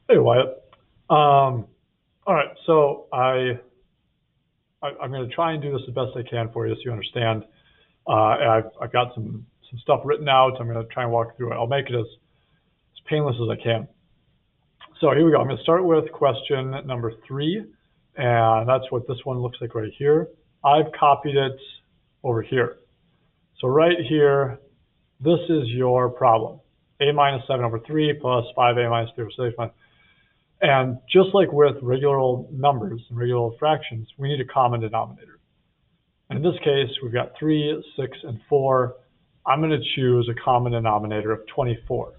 Hey Wyatt. All right, so I'm going to try and do this as best I can for you, so you understand. And I've got some stuff written out. I'm going to try and walk through it. I'll make it as painless as I can. So here we go. I'm going to start with question number 3, and that's what this one looks like right here. I've copied it over here. So right here, this is your problem. A minus 7 over 3 plus 5a minus 3 over 6. And just like with regular old numbers and regular old fractions, we need a common denominator. And in this case, we've got 3, 6, and 4. I'm going to choose a common denominator of 24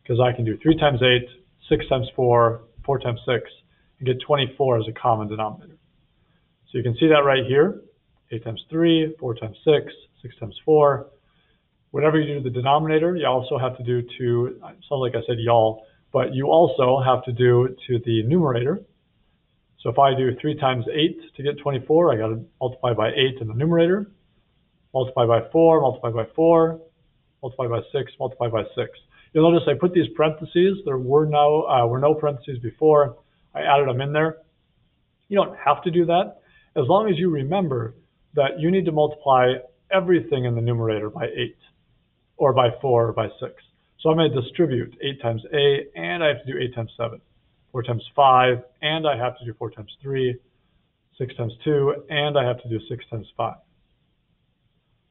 because I can do 3 times 8, 6 times 4, 4 times 6, and get 24 as a common denominator. So you can see that right here, 8 times 3, 4 times 6, 6 times 4. Whatever you do to the denominator, you also have to do to, it sounds like I said y'all, but you also have to do to the numerator. So if I do 3 times 8 to get 24, I got to multiply by 8 in the numerator, multiply by 4, multiply by 4, multiply by 6, multiply by 6. You'll notice I put these parentheses. There were no parentheses before. I added them in there. You don't have to do that, as long as you remember that you need to multiply everything in the numerator by 8, or by 4, or by 6. So I'm going to distribute 8 times a, and I have to do 8 times 7, 4 times 5, and I have to do 4 times 3, 6 times 2, and I have to do 6 times 5.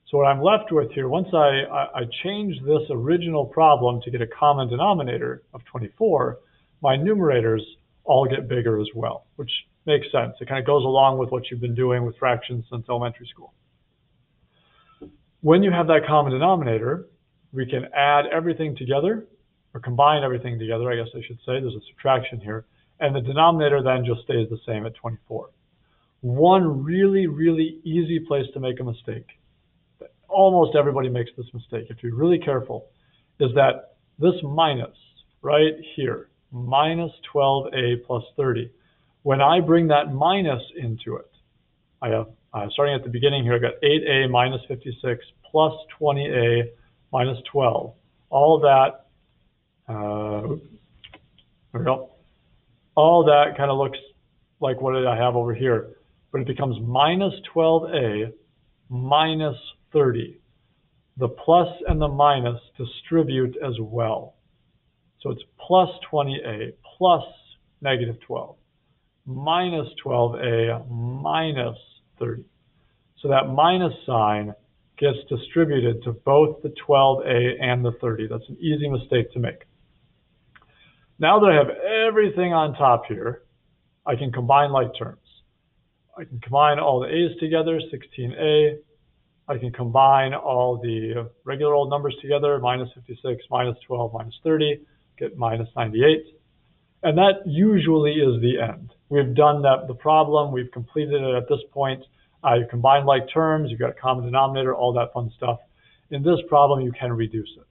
So what I'm left with here, once I change this original problem to get a common denominator of 24, my numerators all get bigger as well, which makes sense. It kind of goes along with what you've been doing with fractions since elementary school. When you have that common denominator, we can add everything together, or combine everything together, I guess I should say. There's a subtraction here. And the denominator then just stays the same at 24. One really, really easy place to make a mistake, almost everybody makes this mistake, you have to be really careful, is that this minus right here, minus 12a plus 30, when I bring that minus into it, I have, starting at the beginning here, I've got 8a minus 56 plus 20a minus 12. All that, there we go. All that kind of looks like what I have over here, but it becomes minus 12a minus 30. The plus and the minus distribute as well. So it's plus 20a plus negative 12, minus 12a minus 30. So that minus sign gets distributed to both the 12a and the 30. That's an easy mistake to make. Now that I have everything on top here, I can combine like terms. I can combine all the a's together, 16a. I can combine all the regular old numbers together, minus 56, minus 12, minus 30, get minus 98. And that usually is the end. We've done the problem, we've completed it at this point. You combine like terms, you've got a common denominator, all that fun stuff. In this problem, you can reduce it.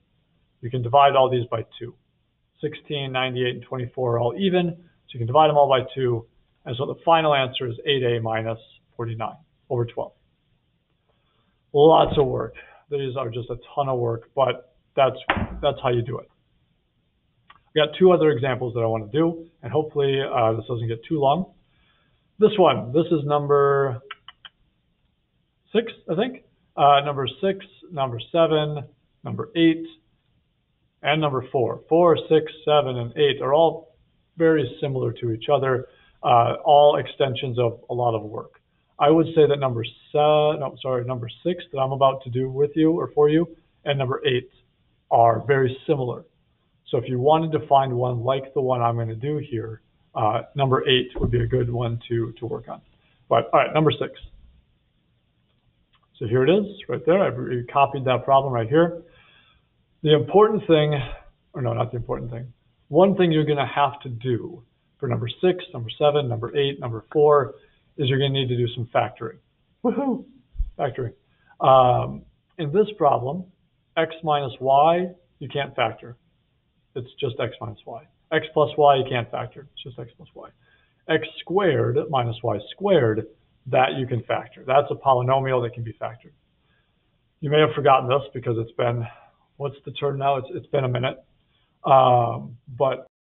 You can divide all these by 2. 16, 98, and 24 are all even, so you can divide them all by 2. And so the final answer is 8a minus 49 over 12. Lots of work. These are just a ton of work, but that's how you do it. I've got 2 other examples that I want to do, and hopefully this doesn't get too long. This is number 6, I think. Number 6, number 7, number 8, and number 4. 4, 6, 7, and 8 are all very similar to each other, all extensions of a lot of work. I would say that number 6 that I'm about to do with you or for you, and number 8 are very similar. So if you wanted to find one like the one I'm going to do here, number 8 would be a good one to work on. But all right, number 6. So here it is, right there. I've copied that problem right here. The important thing, or no, not the important thing. One thing you're going to have to do for number 6, number 7, number 8, number 4 is you're going to need to do some factoring. Woohoo! Factoring. In this problem, x minus y, you can't factor. It's just x minus y. X plus y, you can't factor. It's just x plus y. X squared minus y squared, that you can factor. That's a polynomial that can be factored. You may have forgotten this because it's been, what's the term now? It's been a minute. But